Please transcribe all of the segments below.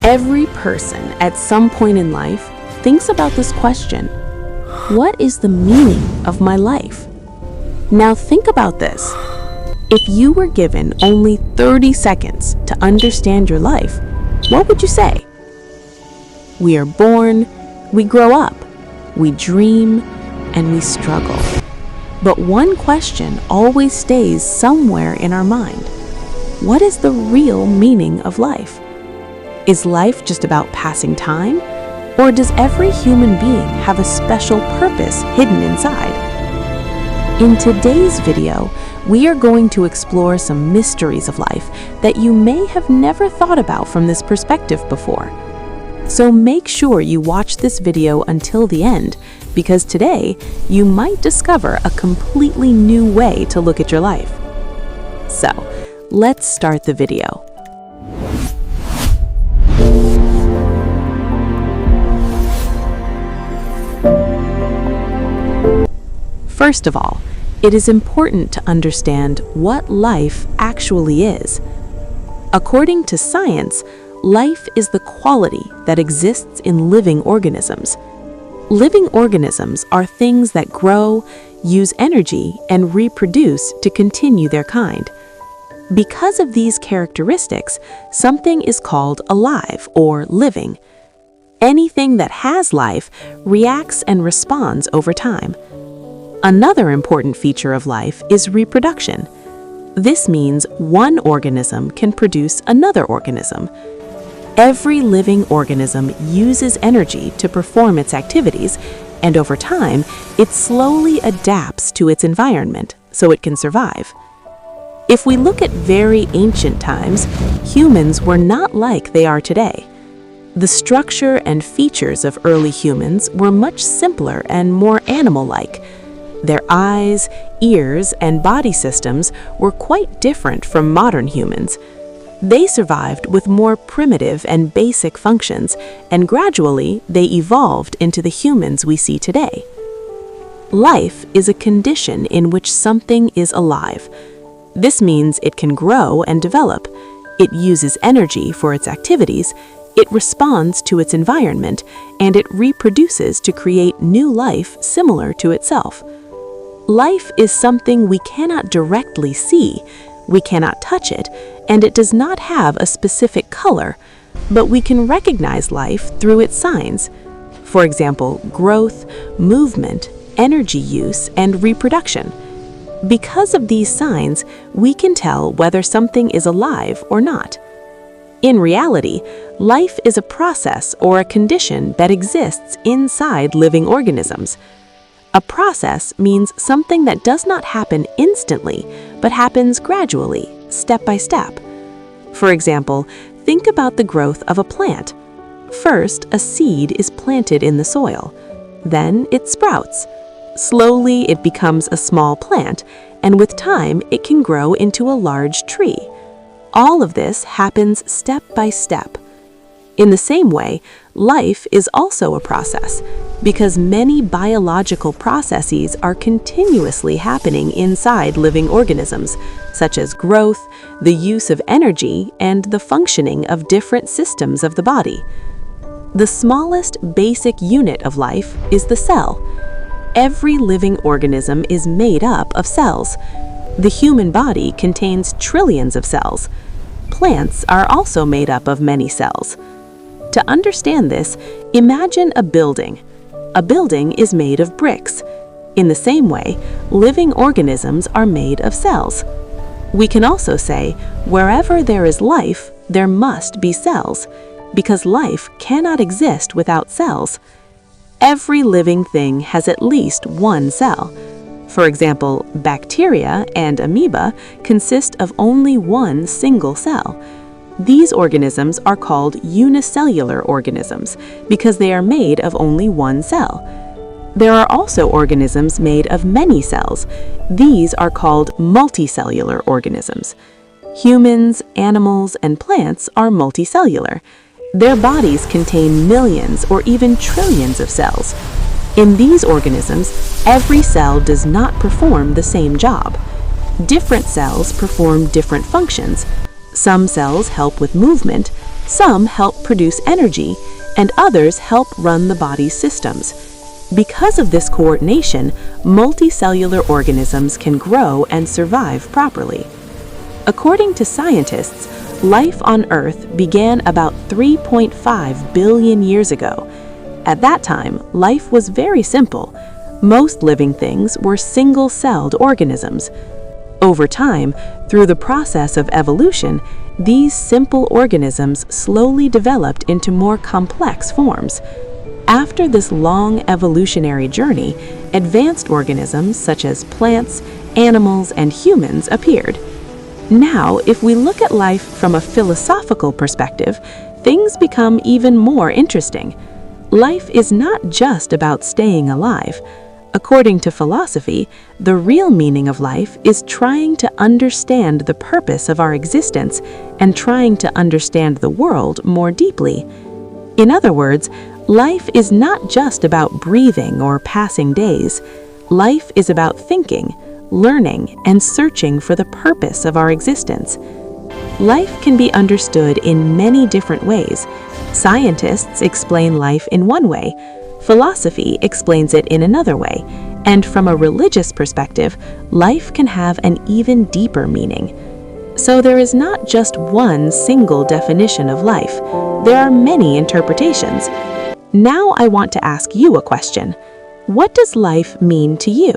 Every person at some point in life thinks about this question: what is the meaning of my life? Now think about this. If you were given only 30 seconds to understand your life, what would you say? We are born, we grow up, we dream, and we struggle. But one question always stays somewhere in our mind. What is the real meaning of life? Is life just about passing time? Or does every human being have a special purpose hidden inside? In today's video, we are going to explore some mysteries of life that you may have never thought about from this perspective before. So make sure you watch this video until the end, because today you might discover a completely new way to look at your life. So, let's start the video. First of all, it is important to understand what life actually is. According to science, life is the quality that exists in living organisms. Living organisms are things that grow, use energy, and reproduce to continue their kind. Because of these characteristics, something is called alive or living. Anything that has life reacts and responds over time. Another important feature of life is reproduction. This means one organism can produce another organism. Every living organism uses energy to perform its activities, and over time, it slowly adapts to its environment so it can survive. If we look at very ancient times, humans were not like they are today. The structure and features of early humans were much simpler and more animal-like. Their eyes, ears, and body systems were quite different from modern humans. They survived with more primitive and basic functions, and gradually they evolved into the humans we see today. Life is a condition in which something is alive. This means it can grow and develop. It uses energy for its activities, it responds to its environment, and it reproduces to create new life similar to itself. Life is something we cannot directly see, we cannot touch it, and it does not have a specific color, but we can recognize life through its signs. For example, growth, movement, energy use, and reproduction. Because of these signs, we can tell whether something is alive or not. In reality, life is a process or a condition that exists inside living organisms. A process means something that does not happen instantly, but happens gradually, step by step. For example, think about the growth of a plant. First, a seed is planted in the soil. Then it sprouts. Slowly, it becomes a small plant, and with time, it can grow into a large tree. All of this happens step by step. In the same way, life is also a process, because many biological processes are continuously happening inside living organisms, such as growth, the use of energy, and the functioning of different systems of the body. The smallest basic unit of life is the cell. Every living organism is made up of cells. The human body contains trillions of cells. Plants are also made up of many cells. To understand this, imagine a building. A building is made of bricks. In the same way, living organisms are made of cells. We can also say, wherever there is life, there must be cells, because life cannot exist without cells. Every living thing has at least one cell. For example, bacteria and amoeba consist of only one single cell. These organisms are called unicellular organisms because they are made of only one cell. There are also organisms made of many cells. These are called multicellular organisms. Humans, animals, and plants are multicellular. Their bodies contain millions or even trillions of cells. In these organisms, every cell does not perform the same job. Different cells perform different functions. Some cells help with movement, Some help produce energy, and others help run the body's systems. Because of this coordination, multicellular organisms can grow and survive properly. According to scientists, life on Earth began about 3.5 billion years ago. At that time, life was very simple. Most living things were single-celled organisms. Over time, through the process of evolution, these simple organisms slowly developed into more complex forms. After this long evolutionary journey, advanced organisms such as plants, animals, and humans appeared. Now, if we look at life from a philosophical perspective, things become even more interesting. Life is not just about staying alive. According to philosophy, the real meaning of life is trying to understand the purpose of our existence and trying to understand the world more deeply. In other words, life is not just about breathing or passing days. Life is about thinking, learning, and searching for the purpose of our existence. Life can be understood in many different ways. Scientists explain life in one way, philosophy explains it in another way, and from a religious perspective, life can have an even deeper meaning. So there is not just one single definition of life. There are many interpretations. Now I want to ask you a question. What does life mean to you?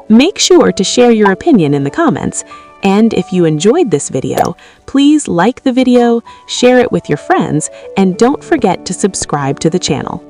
Make sure to share your opinion in the comments, and if you enjoyed this video, please like the video, share it with your friends, and don't forget to subscribe to the channel.